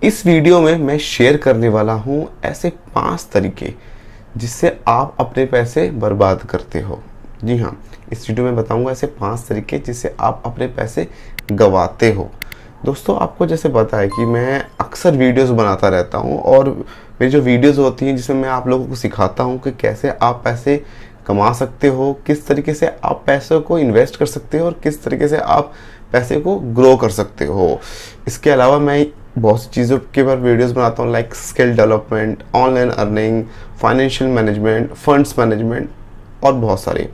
इस वीडियो में मैं शेयर करने वाला हूँ ऐसे 5 तरीके जिससे आप अपने पैसे बर्बाद करते हो। जी हाँ, इस वीडियो में बताऊँगा ऐसे 5 तरीके जिससे आप अपने पैसे गंवाते हो। दोस्तों, आपको जैसे पता है कि मैं अक्सर वीडियोस बनाता रहता हूँ और मेरी जो वीडियोस होती हैं जिसमें मैं आप लोगों को सिखाता हूँ कि कैसे आप पैसे कमा सकते हो, किस तरीके से आप पैसों को इन्वेस्ट कर सकते हो और किस तरीके से आप पैसे को ग्रो कर सकते हो। इसके अलावा मैं बहुत सी चीज़ों के ऊपर वीडियोस बनाता हूँ, like skill development, online earning, financial management, funds management और बहुत सारे।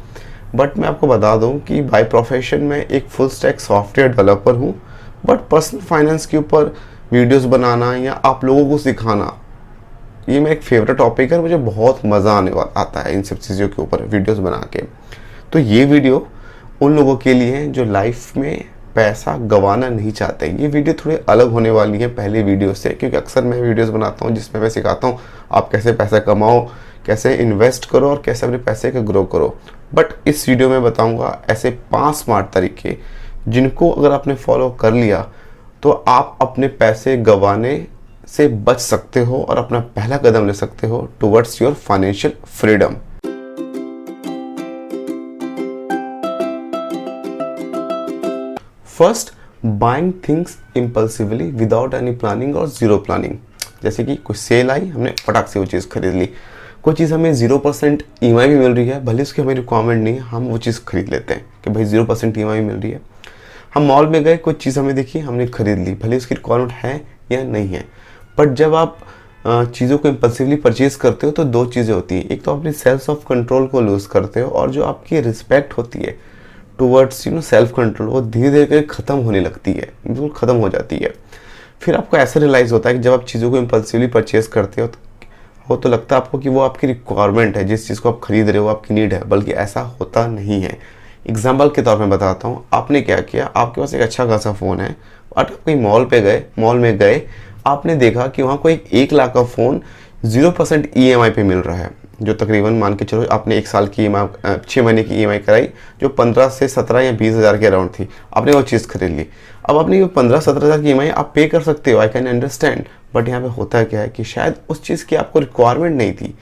बट मैं आपको बता दूं कि बाय प्रोफेशन में एक फुल स्टैक सॉफ्टवेयर डेवलपर हूँ, बट पर्सनल फाइनेंस के ऊपर वीडियोस बनाना या आप लोगों को सिखाना, ये मेरा एक फेवरेट टॉपिक है। मुझे बहुत मज़ा आने वाला आता है इन सब चीज़ों के ऊपर वीडियोस बना के। तो ये वीडियो उन लोगों के लिए है जो लाइफ में पैसा गंवाना नहीं चाहते। ये वीडियो थोड़ी अलग होने वाली है पहले वीडियो से, क्योंकि अक्सर मैं वीडियोस बनाता हूँ जिसमें मैं सिखाता हूँ आप कैसे पैसा कमाओ, कैसे इन्वेस्ट करो और कैसे अपने पैसे को ग्रो करो। बट इस वीडियो में बताऊँगा ऐसे 5 स्मार्ट तरीके जिनको अगर आपने फॉलो कर लिया तो आप अपने पैसे गंवाने से बच सकते हो और अपना पहला कदम ले सकते हो towards your financial freedom. First, buying things impulsively without any planning और जीरो प्लानिंग। जैसे कि कोई सेल आई, हमने फटाक से वो चीज़ खरीद ली। कोई चीज़ हमें 0% EMI भी मिल रही है, भले उसकी हमें रिक्वायरमेंट नहीं है, हम वो चीज़ खरीद लेते हैं कि भाई 0% EMI मिल रही है। हम मॉल में गए, कोई चीज़ हमें दिखी, हमने खरीद ली, भले उसकी रिक्वायरमेंट है या नहीं है। बट जब आप चीज़ों को इम्पल्सिवली परचेज करते हो तो 2 चीज़ें होती हैं। एक तो अपनी सेल्स ऑफ कंट्रोल को लूज़ करते हो, और जो आपकी रिस्पेक्ट होती है टुवर्ड्स सेल्फ कंट्रोल, वो धीरे धीरे ख़त्म होने लगती है, बिल्कुल ख़त्म हो जाती है। फिर आपको ऐसा रियलाइज़ होता है कि जब आप चीज़ों को इम्पल्सिवली परचेज करते हो तो लगता है आपको कि वो आपकी रिक्वायरमेंट है, जिस चीज़ को आप खरीद रहे हो आपकी नीड है, बल्कि ऐसा होता नहीं है। एग्जाम्पल के तौर पर बताता हूँ, आपने क्या किया, आपके पास एक अच्छा खासा फ़ोन है और आप कहीं मॉल में गए, आपने देखा कि वहाँ कोई 1 लाख का फ़ोन 0% EMI पे मिल रहा है, जो तकरीबन मान के चलो आपने 1 साल की EMI 6 महीने की EMI कराई, जो 15 से 17 या 20 हज़ार के अराउंड थी। आपने वो चीज़ खरीद ली। अब अपनी 15-17 हज़ार की EMI आप पे कर सकते हो, आई कैन अंडरस्टैंड। बट यहाँ पे होता क्या है कि शायद उस चीज़ की आपको रिक्वायरमेंट नहीं थी,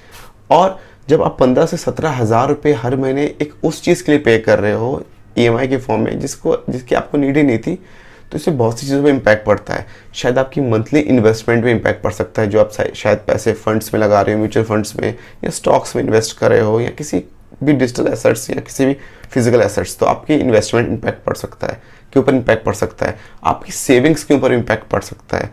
और जब आप 15 से 17 हज़ार रुपये हर महीने एक उस चीज़ के लिए पे कर रहे हो EMI के फॉर्म में, जिसकी आपको नीड ही नहीं थी, तो इससे बहुत सी चीज़ों पे इम्पैक्ट पड़ता है। शायद आपकी मंथली इन्वेस्टमेंट पे इम्पैक्ट पड़ सकता है, जो आप शायद पैसे फंड्स में लगा रहे हो, म्यूचुअल फंड्स में या स्टॉक्स में इन्वेस्ट कर रहे हो, या किसी भी डिजिटल एसेट्स या किसी भी फिजिकल एसेट्स, तो आपकी इन्वेस्टमेंट इम्पैक्ट पड़ सकता है, के ऊपर इम्पैक्ट पड़ सकता है। आपकी सेविंग्स के ऊपर इम्पैक्ट पड़ सकता है,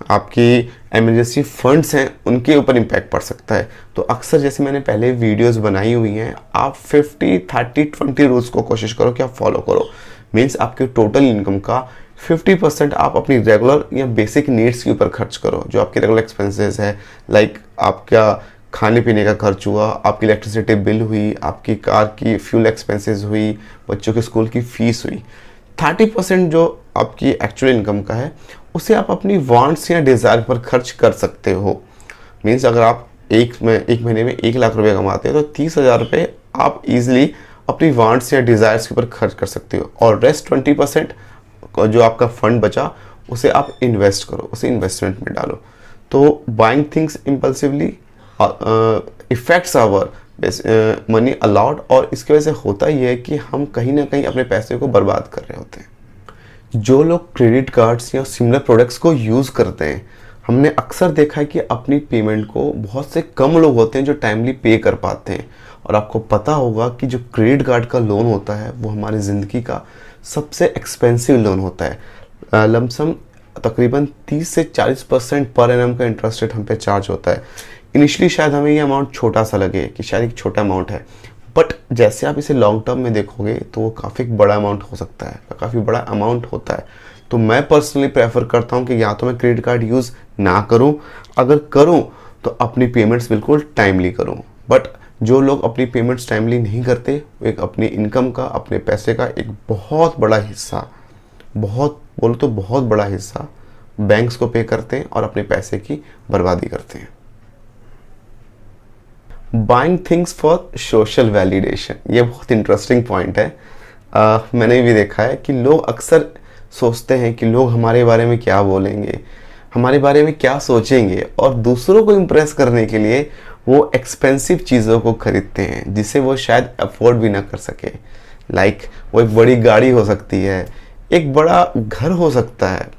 आपकी एमरजेंसी फंड्स हैं उनके ऊपर इम्पैक्ट पड़ सकता है। तो अक्सर जैसे मैंने पहले वीडियोस बनाई हुई हैं, आप 50-30-20 रूल्स को कोशिश करो कि आप फॉलो करो। मीन्स आपके टोटल इनकम का 50% आप अपनी रेगुलर या बेसिक नीड्स के ऊपर खर्च करो, जो आपके रेगुलर एक्सपेंसेस है, लाइक आपका खाने पीने का खर्च हुआ, आपकी इलेक्ट्रिसिटी बिल हुई, आपकी कार की फ्यूल एक्सपेंसेस हुई, बच्चों के स्कूल की फ़ीस हुई। 30% जो आपकी एक्चुअल इनकम का है उसे आप अपनी वांट्स या डिज़ायर पर खर्च कर सकते हो। मीन्स अगर आप एक महीने में 1 लाख रुपए कमाते हो तो 30 हज़ार रुपये आप इजीली अपनी वांट्स या डिज़ायर्स के ऊपर खर्च कर सकते हो, और रेस्ट 20% जो आपका फंड बचा उसे आप इन्वेस्ट करो, उसे इन्वेस्टमेंट में डालो। तो buying things impulsively affects our money allowed, और इसकी वजह से होता ही है कि हम कहीं ना कहीं अपने पैसे को बर्बाद कर रहे होते हैं। जो लोग क्रेडिट कार्ड्स या सिमिलर प्रोडक्ट्स को यूज़ करते हैं, हमने अक्सर देखा है कि अपनी पेमेंट को बहुत से कम लोग होते हैं जो टाइमली पे कर पाते हैं। और आपको पता होगा कि जो क्रेडिट कार्ड का लोन होता है वो हमारी ज़िंदगी का सबसे एक्सपेंसिव लोन होता है। लमसम तकरीबन 30 से 40% पर एनम का इंटरेस्ट रेट हम पे चार्ज होता है। इनिशियली शायद हमें ये अमाउंट छोटा सा लगे कि शायद एक छोटा अमाउंट है, बट जैसे आप इसे लॉन्ग टर्म में देखोगे तो वो काफ़ी बड़ा अमाउंट हो सकता है, काफ़ी बड़ा अमाउंट होता है। तो मैं पर्सनली प्रेफर करता हूँ कि या तो मैं क्रेडिट कार्ड यूज़ ना करूँ, अगर करूँ तो अपनी पेमेंट्स बिल्कुल टाइमली करूँ। बट जो लोग अपनी पेमेंट्स टाइमली नहीं करते, वो एक अपनी इनकम का, अपने पैसे का एक बहुत बड़ा हिस्सा, बहुत बड़ा हिस्सा बैंक्स को पे करते हैं और अपने पैसे की बर्बादी करते हैं। Buying things for social validation, ये बहुत इंटरेस्टिंग पॉइंट है। मैंने भी देखा है कि लोग अक्सर सोचते हैं कि लोग हमारे बारे में क्या बोलेंगे, हमारे बारे में क्या सोचेंगे, और दूसरों को इम्प्रेस करने के लिए वो एक्सपेंसिव चीज़ों को खरीदते हैं जिसे वो शायद अफोर्ड भी ना कर सके। लाइक वो एक बड़ी गाड़ी हो सकती है, एक बड़ा घर हो सकता है,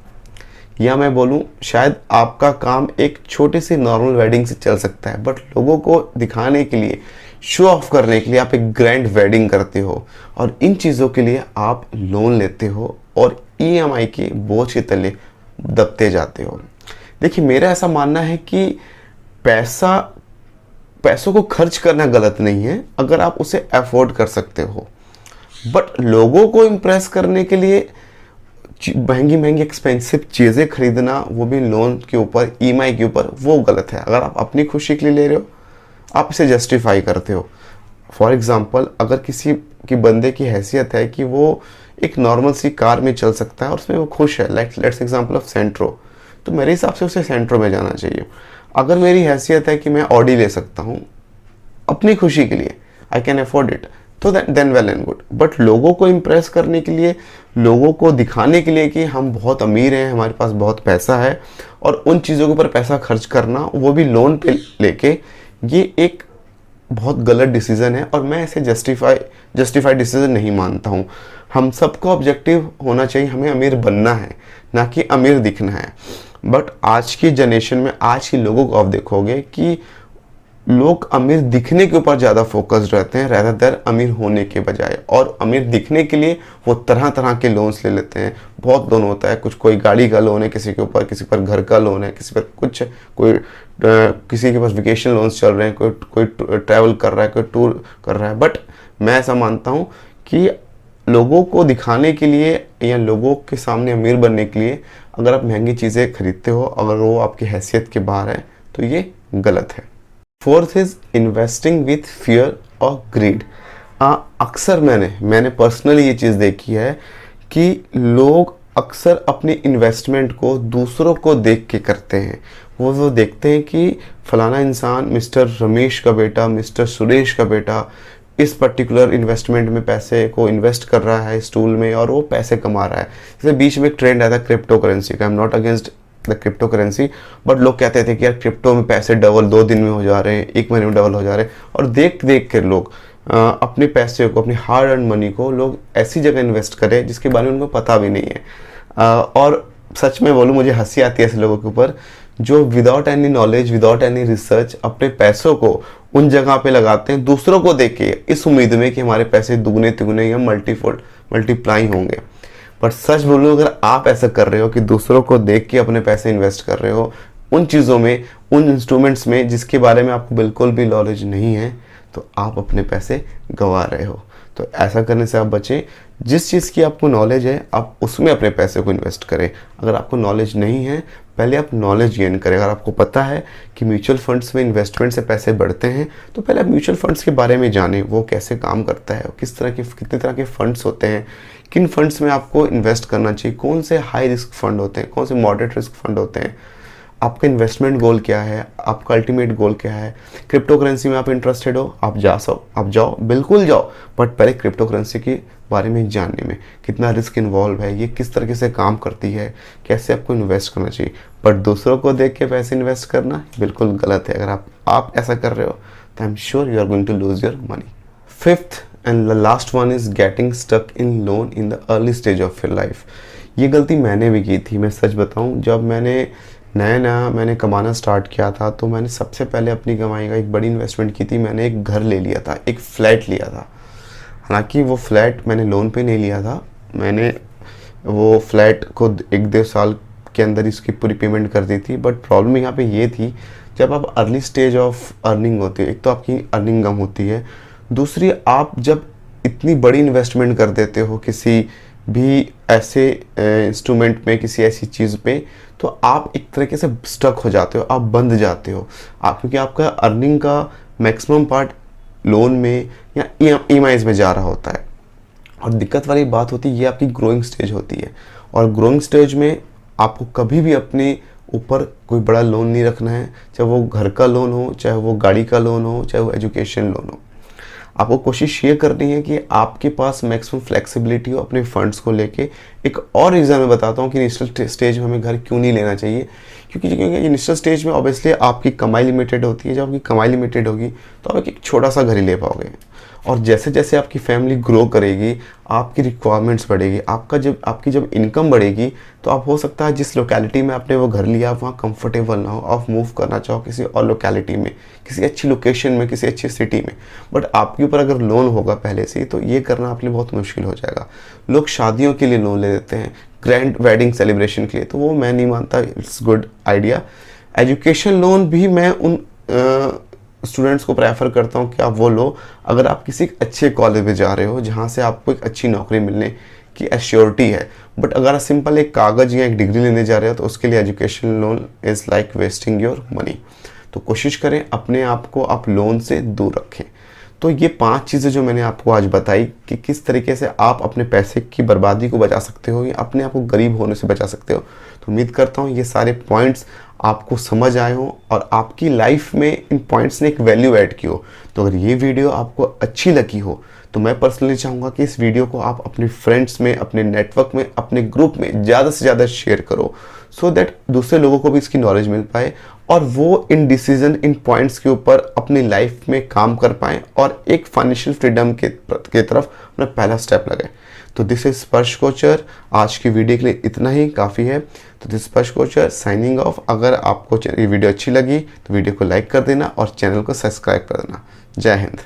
या मैं बोलूँ शायद आपका काम एक छोटी सी नॉर्मल वेडिंग से चल सकता है, बट लोगों को दिखाने के लिए, शो ऑफ करने के लिए आप एक ग्रैंड वेडिंग करते हो, और इन चीज़ों के लिए आप लोन लेते हो और ईएमआई के बोझ के तले दबते जाते हो। देखिए, मेरा ऐसा मानना है कि पैसों को खर्च करना गलत नहीं है अगर आप उसे अफोर्ड कर सकते हो, बट लोगों को इम्प्रेस करने के लिए महंगी महंगी एक्सपेंसिव चीज़ें खरीदना, वो भी लोन के ऊपर, ईएमआई के ऊपर, वो गलत है। अगर आप अपनी खुशी के लिए ले रहे हो, आप इसे जस्टिफाई करते हो। फॉर एग्जांपल, अगर किसी की बंदे की हैसियत है कि वो एक नॉर्मल सी कार में चल सकता है और उसमें वो खुश है, लाइक लेट्स एग्जांपल ऑफ सेंट्रो, तो मेरे हिसाब से उसे सेंट्रो में जाना चाहिए। अगर मेरी हैसियत है कि मैं ऑडी ले सकता हूँ अपनी खुशी के लिए, आई कैन अफोर्ड इट, तो then well and good. But लोगों को इम्प्रेस करने के लिए, लोगों को दिखाने के लिए कि हम बहुत अमीर हैं, हमारे पास बहुत पैसा है, और उन चीज़ों के ऊपर पैसा खर्च करना, वो भी लोन पे लेके, ये एक बहुत गलत डिसीज़न है, और मैं इसे जस्टिफाइड डिसीज़न नहीं मानता हूँ। हम सबको ऑब्जेक्टिव होना चाहिए, हमें अमीर बनना है, ना कि अमीर दिखना है। बट आज की जनरेशन में, आज के लोगों को आप देखोगे कि लोग अमीर दिखने के ऊपर ज़्यादा फोकस्ड रहते हैं rather than अमीर होने के बजाय, और अमीर दिखने के लिए वो तरह तरह के लोन्स ले लेते हैं। बहुत लोन होता है, कुछ कोई गाड़ी का लोन है किसी के ऊपर, किसी पर घर का लोन है, किसी पर कुछ, किसी के पास वेकेशन लोन्स चल रहे हैं, कोई ट्रैवल कर रहा है, कोई टूर कर रहा है। बट मैं ऐसा मानता हूँ कि लोगों को दिखाने के लिए या लोगों के सामने अमीर बनने के लिए अगर आप महंगी चीज़ें खरीदते हो, अगर वो आपकी हैसियत के बाहर है, तो ये गलत है। Fourth is investing with fear और ग्रीड। अक्सर मैंने पर्सनली ये चीज़ देखी है कि लोग अक्सर अपनी इन्वेस्टमेंट को दूसरों को देख के करते हैं। वो देखते हैं कि फलाना इंसान, मिस्टर रमेश का बेटा, मिस्टर सुरेश का बेटा इस पर्टिकुलर इन्वेस्टमेंट में पैसे को इन्वेस्ट कर रहा है इस टूल में, और वो पैसे कमा रहा है। जैसे बीच में एक ट्रेंड आया था क्रिप्टो करेंसी का। I am not against the crypto currency, but लोग कहते थे कि यार क्रिप्टो में पैसे डबल 2 दिन में हो जा रहे हैं, 1 महीने में डबल हो जा रहे हैं, और देख देख कर लोग अपने पैसे को, अपनी हार्ड अर्न मनी को लोग ऐसी जगह इन्वेस्ट करें जिसके बारे में उनको पता भी नहीं है। और सच में बोलूँ, मुझे हंसी आती है ऐसे लोगों के ऊपर जो without any knowledge, without any research अपने पैसों को उन जगह पे लगाते हैं दूसरों को देख के, इस उम्मीद में कि हमारे पैसे दुगने तिगुने या मल्टीप्लाई होंगे। पर सच बोलूँ, अगर आप ऐसा कर रहे हो कि दूसरों को देख के अपने पैसे इन्वेस्ट कर रहे हो उन चीज़ों में, उन इंस्ट्रूमेंट्स में जिसके बारे में आपको बिल्कुल भी नॉलेज नहीं है, तो आप अपने पैसे गंवा रहे हो। तो ऐसा करने से आप बचें। जिस चीज़ की आपको नॉलेज है, आप उसमें अपने पैसे को इन्वेस्ट करें। अगर आपको नॉलेज नहीं है, पहले आप नॉलेज गेन करें। अगर आपको पता है कि म्यूचुअल फंड्स में इन्वेस्टमेंट से पैसे बढ़ते हैं, तो पहले आप म्यूचुअल फंड्स के बारे में जानें, वो कैसे काम करता है, कितने तरह के फंड्स होते हैं, किन फंड्स में आपको इन्वेस्ट करना चाहिए, कौन से हाई रिस्क फंड होते हैं, कौन से मॉडरेट रिस्क फंड होते हैं, आपका इन्वेस्टमेंट गोल क्या है, आपका अल्टीमेट गोल क्या है। क्रिप्टो करेंसी में आप इंटरेस्टेड हो, आप जाओ, बिल्कुल जाओ, बट पहले क्रिप्टो करेंसी के बारे में जानने में कितना रिस्क इन्वॉल्व है, ये किस तरीके से काम करती है, कैसे आपको इन्वेस्ट करना चाहिए। बट दूसरों को देख के पैसे इन्वेस्ट करना बिल्कुल गलत है। अगर आप ऐसा कर रहे हो, तो I am sure you are going to lose your money. Fifth and the last one is getting stuck in loan in the early stage of your life. ये गलती मैंने भी की थी। मैं सच बताऊं, जब मैंने कमाना स्टार्ट किया था, तो मैंने सबसे पहले अपनी कमाई का एक बड़ी इन्वेस्टमेंट की थी। मैंने एक घर ले लिया था, एक फ्लैट लिया था। हालांकि वो फ्लैट मैंने लोन पे नहीं लिया था, मैंने वो फ्लैट को 1-1.5 साल के अंदर इसकी पूरी पेमेंट कर दी थी। बट प्रॉब्लम यहाँ पे ये थी, जब आप अर्ली स्टेज ऑफ अर्निंग होती है, एक तो आपकी अर्निंग कम होती है, दूसरी आप जब इतनी बड़ी इन्वेस्टमेंट कर देते हो किसी भी ऐसे इंस्ट्रूमेंट में, किसी ऐसी चीज़ पे, तो आप एक तरीके से स्टक हो जाते हो, आप बंद जाते हो क्योंकि आपका अर्निंग का मैक्सिमम पार्ट लोन में या ईएमआईज़ में जा रहा होता है। और दिक्कत वाली बात होती है, ये आपकी ग्रोइंग स्टेज होती है, और ग्रोइंग स्टेज में आपको कभी भी अपने ऊपर कोई बड़ा लोन नहीं रखना है, चाहे वो घर का लोन हो, चाहे वो गाड़ी का लोन हो, चाहे वो एजुकेशन लोन हो। आपको कोशिश ये करनी है कि आपके पास मैक्सिमम फ्लेक्सिबिलिटी हो अपने फंड्स को लेके। एक और रीज़न मैं बताता हूँ कि इनिशियल स्टेज में हमें घर क्यों नहीं लेना चाहिए, क्योंकि इनिशियल स्टेज में ऑब्वियसली आपकी कमाई लिमिटेड होती है। जब आपकी कमाई लिमिटेड होगी तो आप एक छोटा सा घर ही ले पाओगे, और जैसे जैसे आपकी फैमिली ग्रो करेगी आपकी रिक्वायरमेंट्स बढ़ेगी, आपकी जब इनकम बढ़ेगी तो आप हो सकता है जिस लोकेलिटी में आपने वो घर लिया आप वहाँ कंफर्टेबल ना हो, आप मूव करना चाहो किसी और लोकेलिटी में, किसी अच्छी लोकेशन में, किसी अच्छी सिटी में। बट आपके ऊपर अगर लोन होगा पहले से ही तो ये करना आपके लिए बहुत मुश्किल हो जाएगा। लोग शादियों के लिए लोन ले लेते हैं, ग्रैंड वेडिंग सेलिब्रेशन के लिए, तो वो मैं नहीं मानता it's good idea. Education loan भी मैं उन स्टूडेंट्स को प्रेफर करता हूँ कि आप वो लो अगर आप किसी अच्छे कॉलेज में जा रहे हो जहाँ से आपको एक अच्छी नौकरी मिलने की एश्योरिटी है। बट अगर आप सिंपल एक कागज़ या एक डिग्री लेने जा रहे हो तो उसके लिए education loan is like wasting your money. तो कोशिश करें अपने आप को आप लोन से दूर रखें। तो ये 5 चीज़ें जो मैंने आपको आज बताई कि किस तरीके से आप अपने पैसे की बर्बादी को बचा सकते हो या अपने आप को गरीब होने से बचा सकते हो। तो उम्मीद करता हूँ ये सारे पॉइंट्स आपको समझ आए हों और आपकी लाइफ में इन पॉइंट्स ने एक वैल्यू ऐड की हो। तो अगर ये वीडियो आपको अच्छी लगी हो तो मैं पर्सनली चाहूँगा कि इस वीडियो को आप अपने फ्रेंड्स में, अपने नेटवर्क में, अपने ग्रुप में ज़्यादा से ज़्यादा शेयर करो, सो दैट दूसरे लोगों को भी इसकी नॉलेज मिल पाए और वो इन डिसीजन, इन पॉइंट्स के ऊपर अपनी लाइफ में काम कर पाएँ और एक फाइनेंशियल फ्रीडम के तरफ अपना पहला स्टेप लगाए। तो दिस इज स्पर्श कोचर। आज की वीडियो के लिए इतना ही काफ़ी है। तो दिस स्पर्श कोचर साइनिंग ऑफ। अगर आपको ये वीडियो अच्छी लगी तो वीडियो को लाइक कर देना और चैनल को सब्सक्राइब कर देना। जय हिंद।